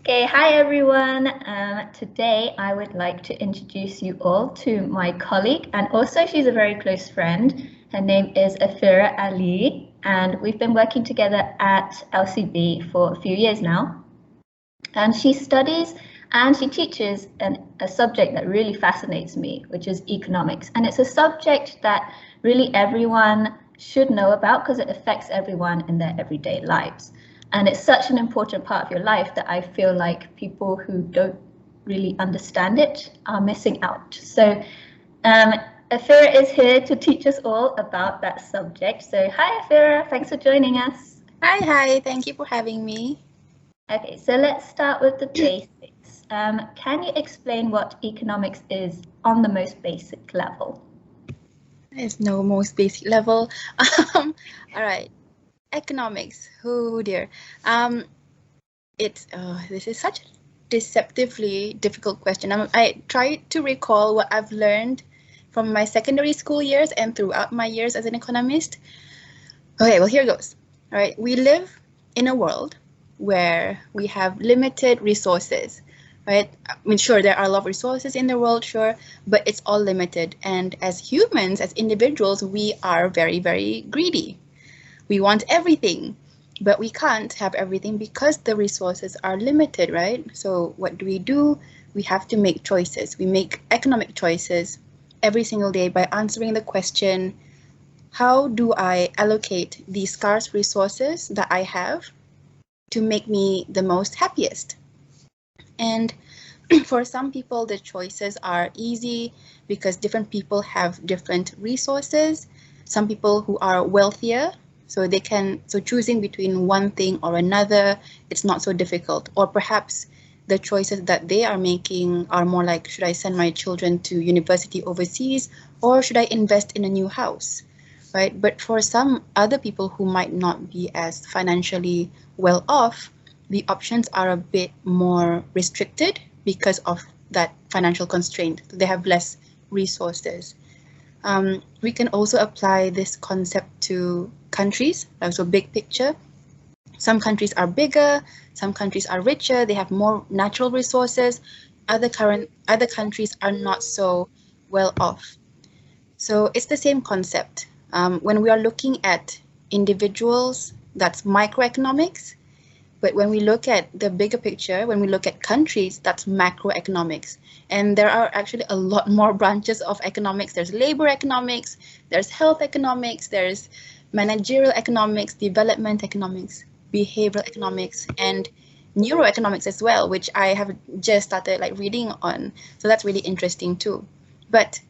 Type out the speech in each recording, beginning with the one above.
Okay, hi everyone. Today I would like to introduce you all to my colleague, and also she's a very close friend. Her name is Athirah Ali, and we've been working together at LCB for a few years now. And she studies and she teaches a subject that really fascinates me, which is economics. And it's a subject that really everyone should know about because it affects everyone in their everyday lives. And it's such an important part of your life that I feel like people who don't really understand it are missing out. So Athirah is here to teach us all about that subject. So hi Athirah, thanks for joining us. Hi, thank you for having me. Okay, so let's start with the basics. Can you explain what economics is on the most basic level? There's no most basic level. All right, economics. Oh dear. This is such a deceptively difficult question. I try to recall what I've learned from my secondary school years and throughout my years as an economist. Okay, well here goes. All right, we live in a world where we have limited resources, right? I mean, sure, there are a lot of resources in the world, sure, but it's all limited. And as humans, as individuals, we are very, very greedy. We want everything, but we can't have everything because the resources are limited, right? So what do? We have to make choices. We make economic choices every single day by answering the question, how do I allocate the scarce resources that I have to make me the most happiest? And for some people, the choices are easy because different people have different resources. Some people who are wealthier, so choosing between one thing or another, it's not so difficult. Or perhaps the choices that they are making are more like, should I send my children to university overseas or should I invest in a new house? Right? But for some other people who might not be as financially well off, the options are a bit more restricted because of that financial constraint. They have less resources. We can also apply this concept to countries, so big picture. Some countries are bigger, some countries are richer, they have more natural resources. Other countries are not so well off. So it's the same concept. When we are looking at individuals, that's microeconomics. But when we look at the bigger picture, when we look at countries, that's macroeconomics. And there are actually a lot more branches of economics. There's labor economics, there's health economics, there's managerial economics, development economics, behavioral economics, and neuroeconomics as well, which I have just started reading on. So that's really interesting too. But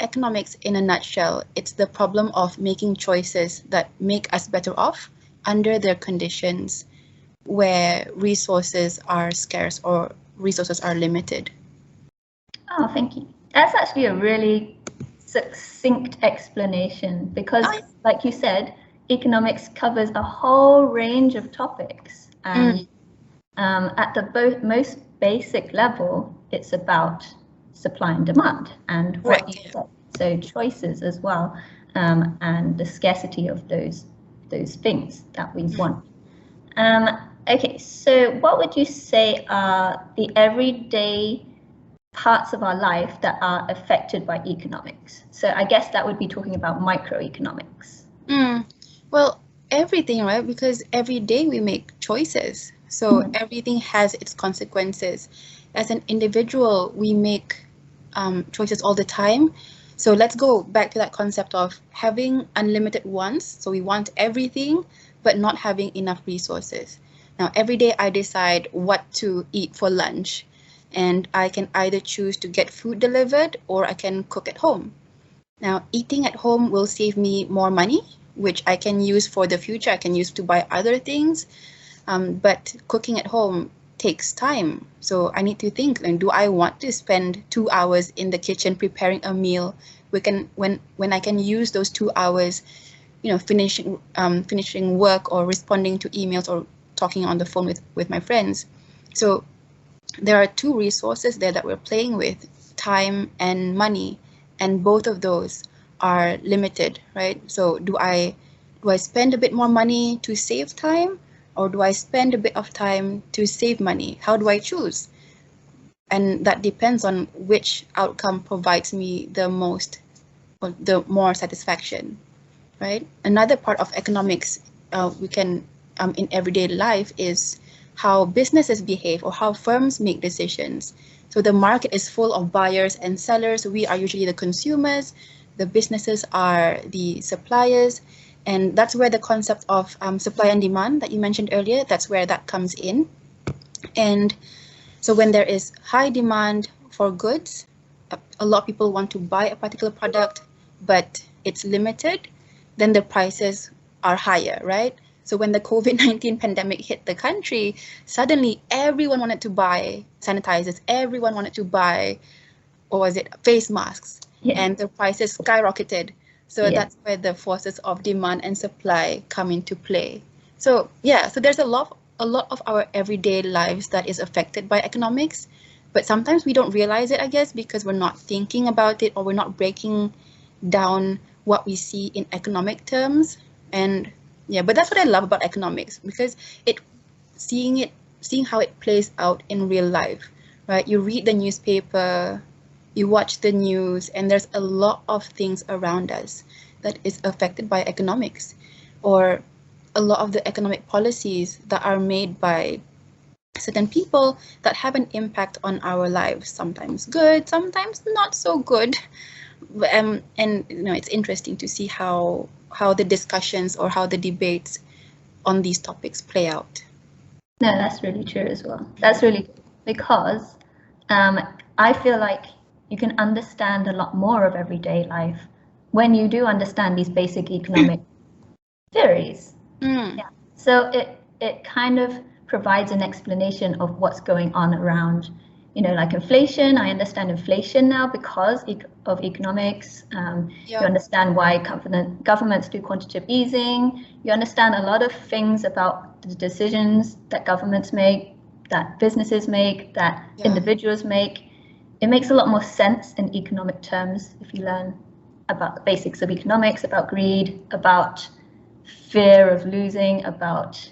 economics in a nutshell, it's the problem of making choices that make us better off under their conditions where resources are scarce or resources are limited. Oh, thank you. That's actually a really succinct explanation because, like you said, economics covers a whole range of topics. And at the most basic level, it's about supply and demand and what you said. So choices as well, and the scarcity of those things that we want. Okay, so what would you say are the everyday parts of our life that are affected by economics? So I guess that would be talking about microeconomics. Well, everything, right? Because every day we make choices. So everything has its consequences. As an individual, we make choices all the time. So let's go back to that concept of having unlimited wants. So we want everything, but not having enough resources. Now, every day I decide what to eat for lunch, and I can either choose to get food delivered or I can cook at home. Now, eating at home will save me more money, which I can use for the future. I can use to buy other things. But cooking at home takes time. So I need to think, do I want to spend 2 hours in the kitchen preparing a meal when I can use those 2 hours, finishing work or responding to emails or talking on the phone with my friends. So there are two resources there that we're playing with, time and money, and both of those are limited, right? So do I spend a bit more money to save time, or do I spend a bit of time to save money? How do I choose? And that depends on which outcome provides me the most or the more satisfaction, right? Another part of economics we can in everyday life is how businesses behave or how firms make decisions. So the market is full of buyers and sellers. We are usually the consumers. The businesses are the suppliers. And that's where the concept of supply and demand that you mentioned earlier, that's where that comes in. And so when there is high demand for goods, a lot of people want to buy a particular product, but it's limited, then the prices are higher, right? So when the COVID-19 pandemic hit the country, suddenly everyone wanted to buy sanitizers, everyone wanted to buy, or was it face masks? Yeah. And the prices skyrocketed. So Yeah. that's where the forces of demand and supply come into play. So yeah, so there's a lot of our everyday lives that is affected by economics, but sometimes we don't realize it, I guess, because we're not thinking about it or we're not breaking down what we see in economic terms. And yeah, but that's what I love about economics, because seeing how it plays out in real life, right? You read the newspaper, you watch the news, and there's a lot of things around us that is affected by economics, or a lot of the economic policies that are made by certain people that have an impact on our lives, sometimes good, sometimes not so good. And it's interesting to see how the discussions or how the debates on these topics play out. No, that's really true as well. That's really good because I feel like you can understand a lot more of everyday life when you do understand these basic economic theories. Yeah. So it kind of provides an explanation of what's going on around, like inflation. I understand inflation now because of economics. You understand why governments do quantitative easing. You understand a lot of things about the decisions that governments make, that businesses make, that individuals make. It makes a lot more sense in economic terms if you learn about the basics of economics, about greed, about fear of losing, about,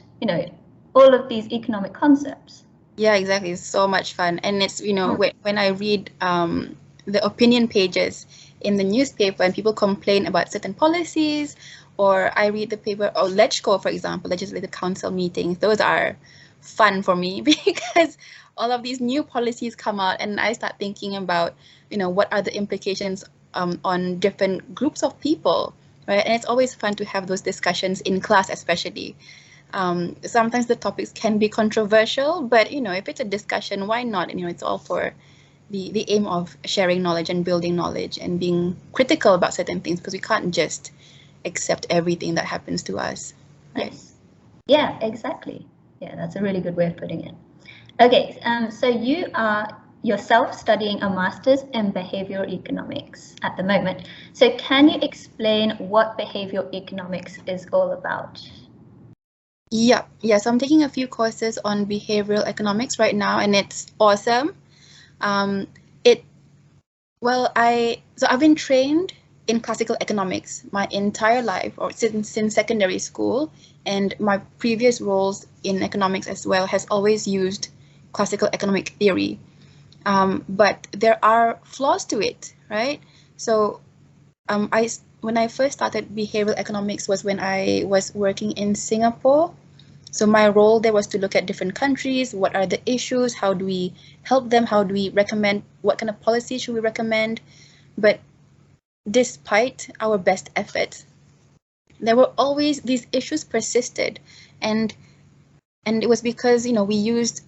all of these economic concepts. Yeah, exactly. It's so much fun. And it's, when I read the opinion pages in the newspaper and people complain about certain policies, or I read the paper, or LegCo, for example, Legislative Council meetings, those are fun for me because all of these new policies come out and I start thinking about, what are the implications on different groups of people, right? And it's always fun to have those discussions in class, especially. Sometimes the topics can be controversial, but if it's a discussion, why not? It's all for the aim of sharing knowledge and building knowledge and being critical about certain things, because we can't just accept everything that happens to us. Right? Yes. Yeah, exactly. Yeah, that's a really good way of putting it. Okay, so you are yourself studying a master's in behavioral economics at the moment. So can you explain what behavioral economics is all about? Yeah. So I'm taking a few courses on behavioral economics right now, and it's awesome. I've been trained in classical economics my entire life, or since secondary school, and my previous roles in economics as well has always used classical economic theory. But there are flaws to it, right? So when I first started behavioral economics was when I was working in Singapore. So my role there was to look at different countries, what are the issues, how do we help them, how do we recommend, what kind of policy should we recommend. But despite our best efforts, there were always these issues persisted, and it was because we used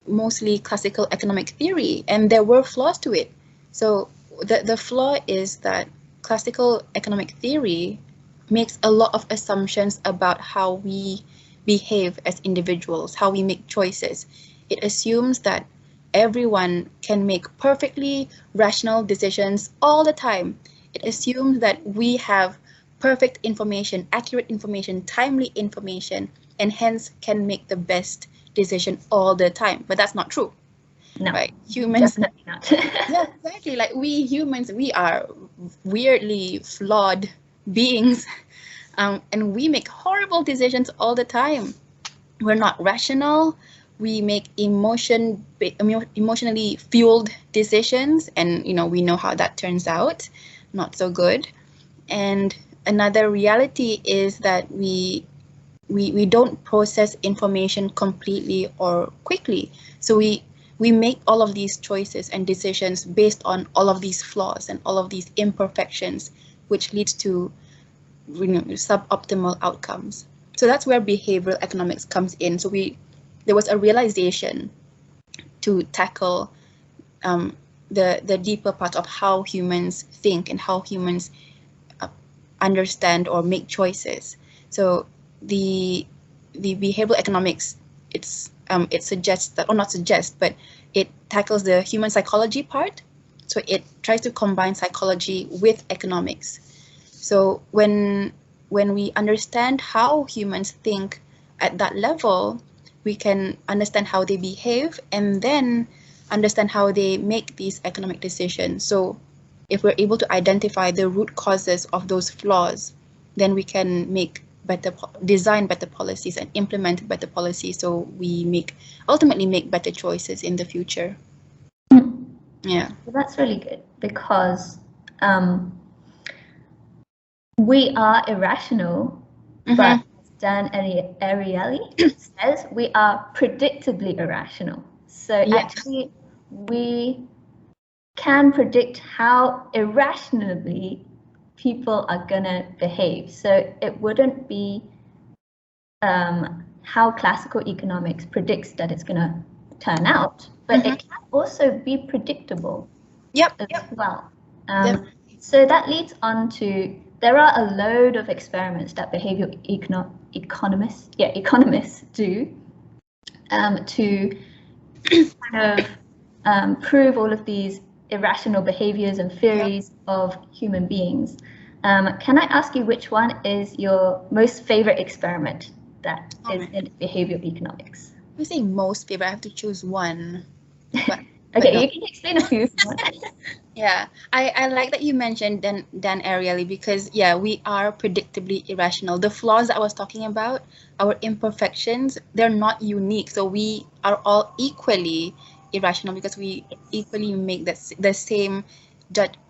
mostly classical economic theory and there were flaws to it. So the flaw is that classical economic theory makes a lot of assumptions about how we behave as individuals, how we make choices. It assumes that everyone can make perfectly rational decisions all the time. It assumes that we have perfect information, accurate information, timely information, and hence can make the best decision all the time. But that's not true. No, right? Humans, definitely not. yeah, exactly. Like we humans, we are weirdly flawed beings. And we make horrible decisions all the time. we're not rational. We make emotionally fueled decisions, and we know how that turns out, not so good. And another reality is that we don't process information completely or quickly. So we make all of these choices and decisions based on all of these flaws and all of these imperfections, which leads to suboptimal outcomes. So that's where behavioral economics comes in. So there was a realization to tackle the deeper part of how humans think and how humans understand or make choices. So the behavioral economics, it suggests that, or not suggests, but it tackles the human psychology part. So it tries to combine psychology with economics. So when we understand how humans think at that level, we can understand how they behave and then understand how they make these economic decisions. So if we're able to identify the root causes of those flaws, then we can design better policies and implement better policies, so we ultimately make better choices in the future. Yeah. Well, that's really good, because we are irrational, but as Dan Ariely says, we are predictably irrational. So actually, we can predict how irrationally people are gonna behave. So it wouldn't be how classical economics predicts that it's gonna turn out, but it can also be predictable as well. So that leads on to, there are a load of experiments that behavioral economists do to kind of prove all of these irrational behaviors and theories of human beings. Can I ask you which one is your most favorite experiment that is in behavioral economics? I say most favorite. I have to choose one. Okay, no. You can explain a few. Yeah, I like that you mentioned Dan Ariely, because we are predictably irrational. The flaws that I was talking about, our imperfections, they're not unique. So we are all equally irrational because we equally make the same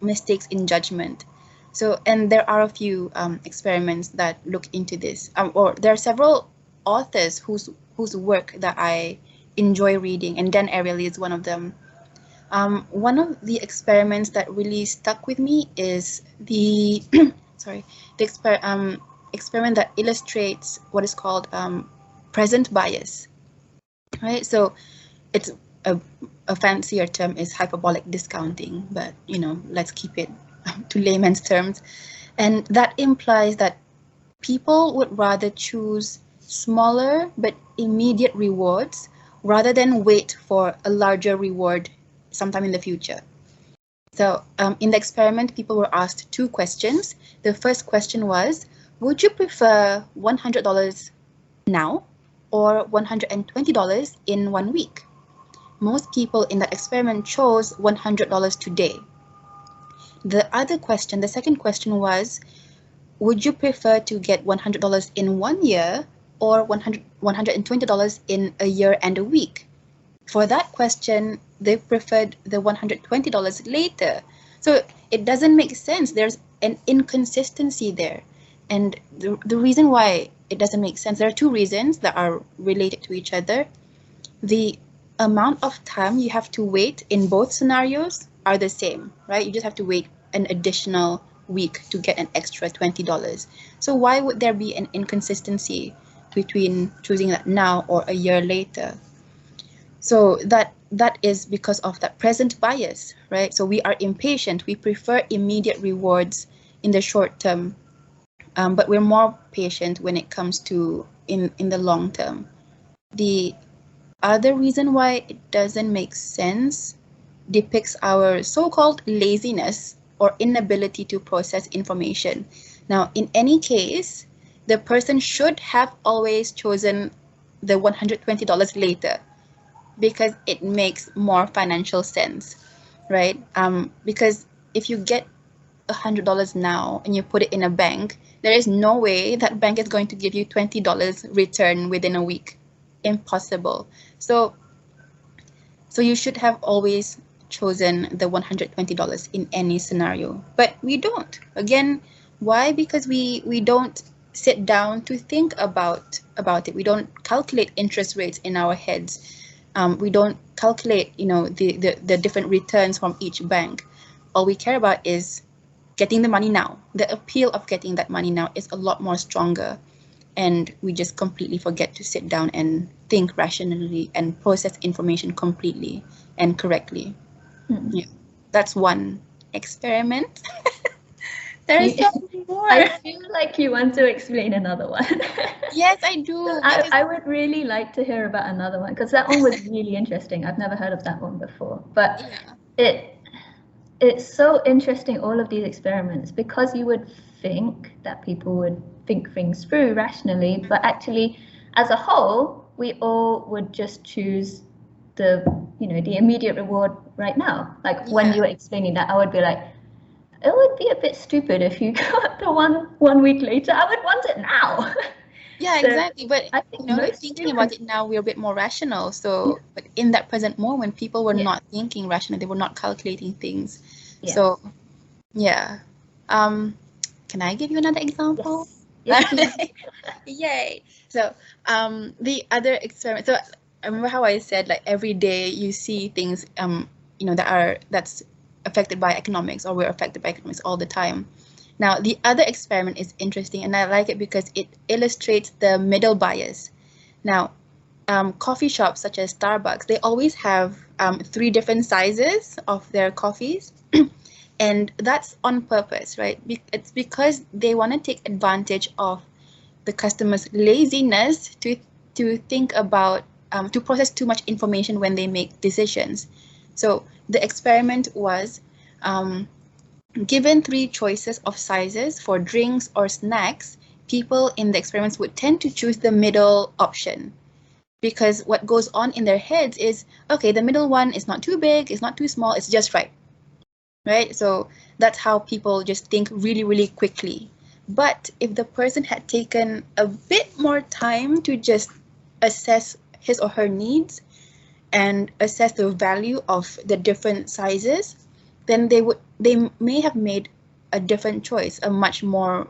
mistakes in judgment. So, and there are a few experiments that look into this, or there are several authors whose work that I enjoy reading, and Dan Ariely is one of them. One of the experiments that really stuck with me is the experiment that illustrates what is called present bias. Right, so it's a fancier term is hyperbolic discounting, but let's keep it to layman's terms. And that implies that people would rather choose smaller but immediate rewards rather than wait for a larger reward sometime in the future. So in the experiment, people were asked two questions. The first question was, would you prefer $100 now or $120 in 1 week? Most people in that experiment chose $100 today. The second question was, would you prefer to get $100 in 1 year or $120 in a year and a week? For that question, they preferred the $120 later. So it doesn't make sense. There's an inconsistency there. And the reason why it doesn't make sense, there are two reasons that are related to each other. The amount of time you have to wait in both scenarios are the same, right? You just have to wait an additional week to get an extra $20. So why would there be an inconsistency between choosing that now or a year later? So that is because of that present bias, right? So we are impatient. We prefer immediate rewards in the short term, but we're more patient when it comes to in the long term. The other reason why it doesn't make sense depicts our so-called laziness or inability to process information. Now, in any case, the person should have always chosen the $120 later, because it makes more financial sense, right? Because if you get $100 now and you put it in a bank, there is no way that bank is going to give you $20 return within a week, impossible. So you should have always chosen the $120 in any scenario, but we don't. Again, why? Because we don't sit down to think about it. We don't calculate interest rates in our heads. We don't calculate, the different returns from each bank. All we care about is getting the money now. The appeal of getting that money now is a lot more stronger, and we just completely forget to sit down and think rationally and process information completely and correctly. Yeah, that's one experiment. There is so more. I feel like you want to explain another one. Yes, I do. I would really like to hear about another one, because that one was really interesting. I've never heard of that one before, but yeah. It's so interesting, all of these experiments, because you would think that people would think things through rationally, but actually, as a whole, we all would just choose the immediate reward right now. Like when you were explaining that, I would be like, it would be a bit stupid if you got the one week later. I would want it now. Yeah, So exactly. But I think thinking about it now, we're a bit more rational. So, but in that present moment, people were not thinking rationally. They were not calculating things. Yeah. So, yeah. Can I give you another example? Yes, Yay. So, the other experiment. So, I remember how I said, like, every day you see things, that's affected by economics, or we're affected by economics all the time. Now, the other experiment is interesting, and I like it because it illustrates the middle bias. Now, coffee shops such as Starbucks, they always have 3 different sizes of their coffees. And that's on purpose, right? It's because they want to take advantage of the customer's laziness to think about, to process too much information when they make decisions. So the experiment was, given 3 choices of sizes for drinks or snacks, people in the experiments would tend to choose the middle option, because what goes on in their heads is, okay, the middle one is not too big, it's not too small, it's just right. Right? So that's how people just think really, really quickly. But if the person had taken a bit more time to just assess his or her needs and assess the value of the different sizes, then they may have made a different choice, a much more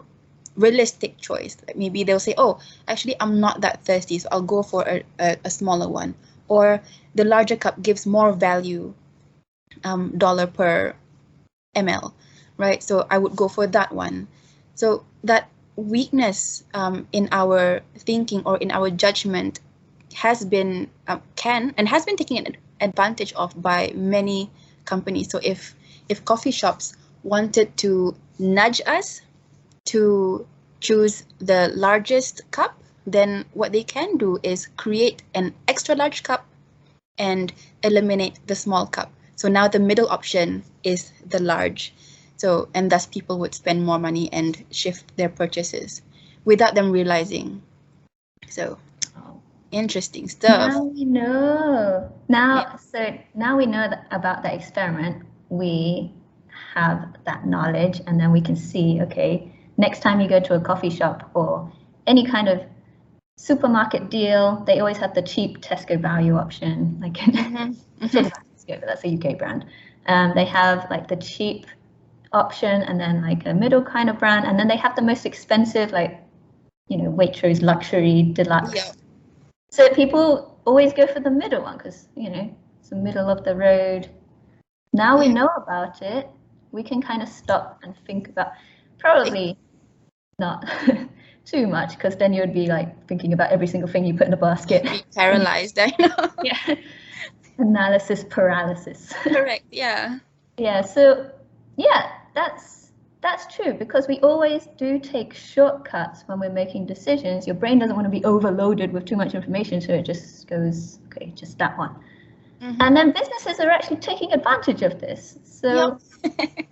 realistic choice. Like maybe they'll say, oh, actually I'm not that thirsty, so I'll go for a smaller one. Or the larger cup gives more value, dollar per ml, right? So I would go for that one. So that weakness in our thinking or in our judgment has been has been taken advantage of by many companies. So if coffee shops wanted to nudge us to choose the largest cup, then what they can do is create an extra large cup and eliminate the small cup. So now the middle option is the large. So, and thus people would spend more money and shift their purchases without them realizing. So, interesting stuff. Now we know. So now we know about the experiment. We have that knowledge, and then we can see, okay, next time you go to a coffee shop or any kind of supermarket deal, they always have the cheap Tesco value option. Like, but that's a UK brand. They have like the cheap option, and then like a middle kind of brand, and then they have the most expensive, like, Waitrose luxury deluxe. Yeah. So people always go for the middle one because it's the middle of the road. Now we know about it, we can kind of stop and think about, probably not too much, because then you would be like thinking about every single thing you put in the basket. Be paralyzed, I know. Yeah. Analysis paralysis. Correct, yeah. Yeah, so yeah, that's true, because we always do take shortcuts when we're making decisions. Your brain doesn't want to be overloaded with too much information, so it just goes, okay, just that one. And then businesses are actually taking advantage of this. So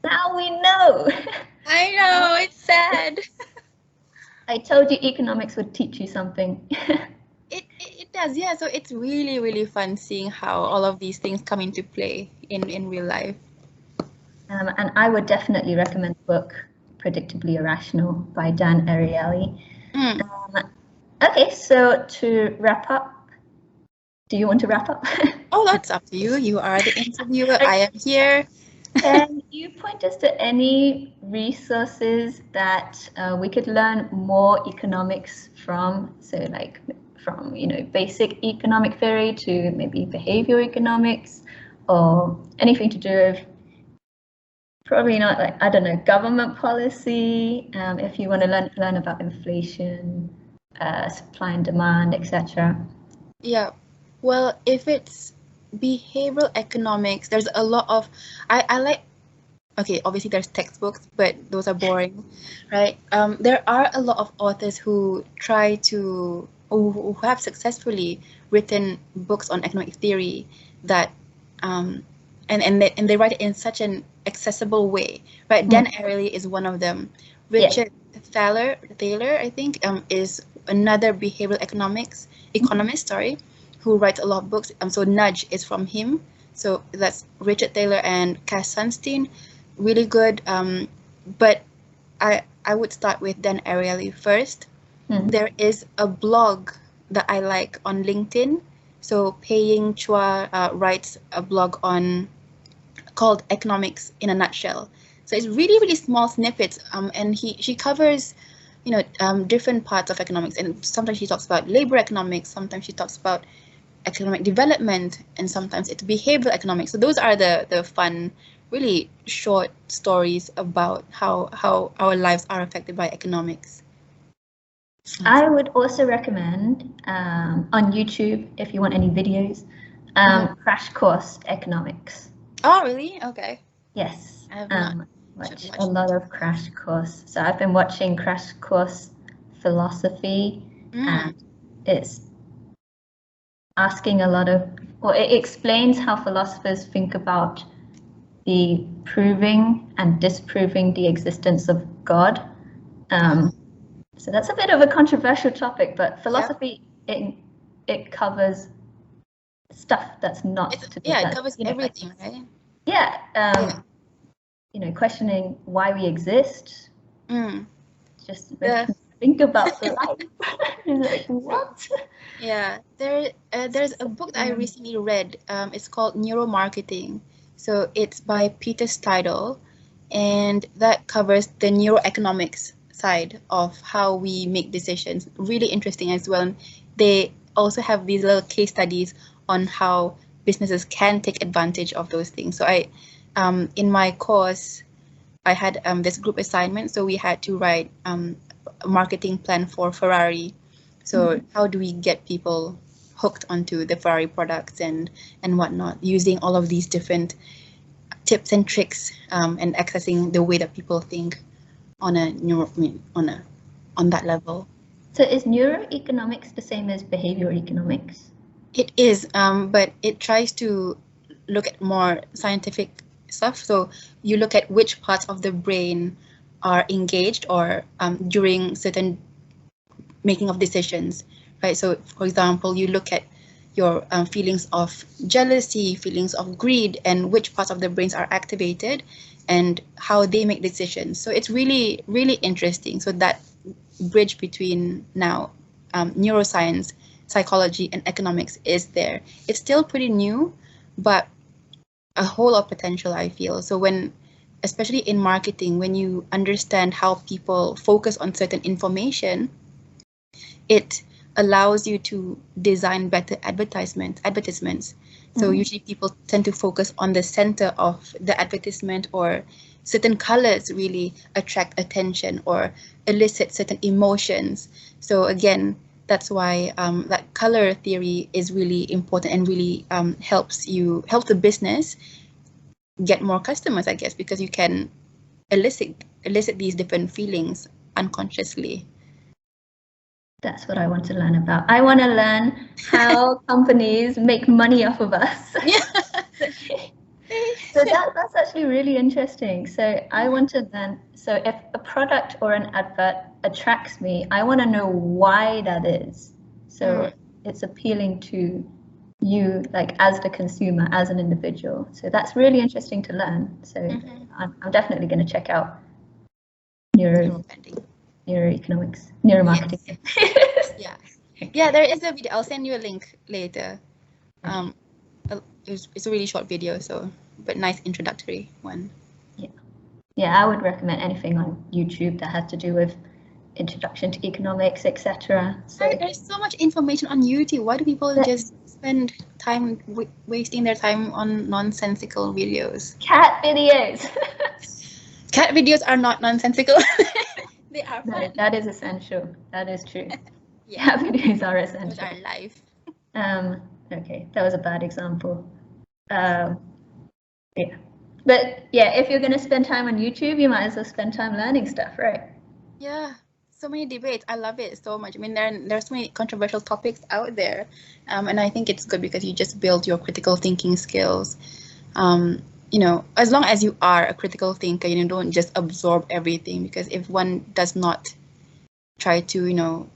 now we know. I know, it's sad. I told you economics would teach you something. It does, yeah. So it's really, really fun seeing how all of these things come into play in real life. And I would definitely recommend the book Predictably Irrational by Athirah Ali. Okay, so to wrap up do you want to wrap up? Oh, that's up to you. You are the interviewer. I am here. Can you point us to any resources that we could learn more economics from? So like from, basic economic theory to maybe behavioral economics, or anything to do with, probably not, like, I don't know, government policy, if you want to learn about inflation, supply and demand, etc. Yeah. Well, if it's behavioral economics, there's a lot of I like, okay, obviously there's textbooks, but those are boring, right? There are a lot of authors who try to, who have successfully written books on economic theory that, and they write it in such an accessible way, right? Dan Ariely is one of them. Richard Thaler, I think, is another behavioral economist, sorry, who writes a lot of books. So Nudge is from him. So that's Richard Thaler and Cass Sunstein. Really good. But I would start with Dan Ariely first. There is a blog that I like on LinkedIn. So Pei-Ying Chua writes a blog called Economics in a Nutshell. So it's really, really small snippets, and she covers, different parts of economics. And sometimes she talks about labor economics, sometimes she talks about economic development, and sometimes it's behavioral economics. So those are the fun, really short stories about how our lives are affected by economics. I would also recommend on YouTube, if you want any videos, Crash Course Economics. Oh, really? Okay. Yes. I have not watched a lot of Crash Course. So I've been watching Crash Course Philosophy, and it's asking a lot of, or it explains how philosophers think about the proving and disproving the existence of God. So that's a bit of a controversial topic, but philosophy, it covers stuff that's not to do it covers everything, right? Yeah. Questioning why we exist. Just think about life. Like, what? Yeah, there's a book that I recently read. It's called Neuromarketing. So it's by Peter Steidl, and that covers the neuroeconomics side of how we make decisions. Really interesting as well. And they also have these little case studies on how businesses can take advantage of those things. So in my course, I had this group assignment, so we had to write a marketing plan for Ferrari. So how do we get people hooked onto the Ferrari products and whatnot, using all of these different tips and tricks, and accessing the way that people think on that level. So is neuroeconomics the same as behavioral economics? It is, but it tries to look at more scientific stuff. So you look at which parts of the brain are engaged or during certain making of decisions, right? So for example, you look at your feelings of jealousy, feelings of greed, and which parts of the brains are activated and how they make decisions. So it's really, really interesting. So that bridge between now neuroscience, psychology, and economics is there. It's still pretty new, but a whole lot of potential, I feel. So especially in marketing, when you understand how people focus on certain information, it allows you to design better advertisements. So usually people tend to focus on the center of the advertisement, or certain colors really attract attention or elicit certain emotions. So again, that's why that color theory is really important and really helps the business get more customers, I guess, because you can elicit these different feelings unconsciously. That's what I want to learn about. I want to learn how companies make money off of us. Yeah. So that's actually really interesting. So I want to learn, so if a product or an advert attracts me, I want to know why that is. So it's appealing to you, like, as the consumer, as an individual. So that's really interesting to learn. So I'm definitely going to check out neuroeconomics, neuromarketing. Yes. Yeah, there is a video. I'll send you a link later. It's a really short video, so but nice introductory one. Yeah, I would recommend anything on YouTube that has to do with introduction to economics, etc. So there's so much information on YouTube. Why do people just spend time wasting their time on nonsensical videos? Cat videos. Cat videos are not nonsensical. They are fun. No, that is essential. That is true. Yeah. Cat videos are essential. Those are life. Okay, that was a bad example. Yeah. But yeah, if you're going to spend time on YouTube, you might as well spend time learning stuff, right? Yeah, so many debates. I love it so much. I mean, there's so many controversial topics out there, and I think it's good because you just build your critical thinking skills. You know, as long as you are a critical thinker, you don't just absorb everything, because if one does not try to, you know,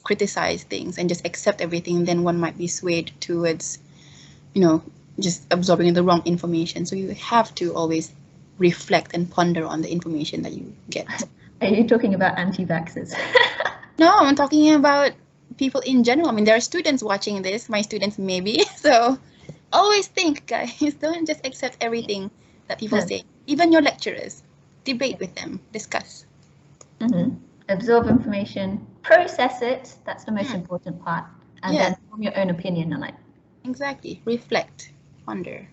criticize things and just accept everything, then one might be swayed towards, you know, just absorbing the wrong information. So you have to always reflect and ponder on the information that you get. Are you talking about anti-vaxxers? No, I'm talking about people in general. I mean, there are students watching this, my students maybe. So always think, guys, don't just accept everything that people say. Even your lecturers, debate with them, discuss. Absorb information, process it. That's the most important part. And then form your own opinion on it. Exactly. Reflect, ponder.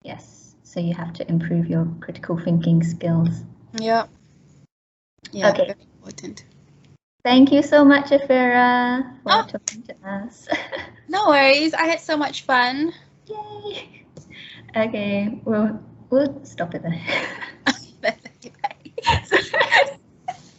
Yes. So you have to improve your critical thinking skills. Yeah. Yeah, okay. Very important. Thank you so much, Athirah, for talking to us. No worries. I had so much fun. Yay. Okay, we'll stop it there.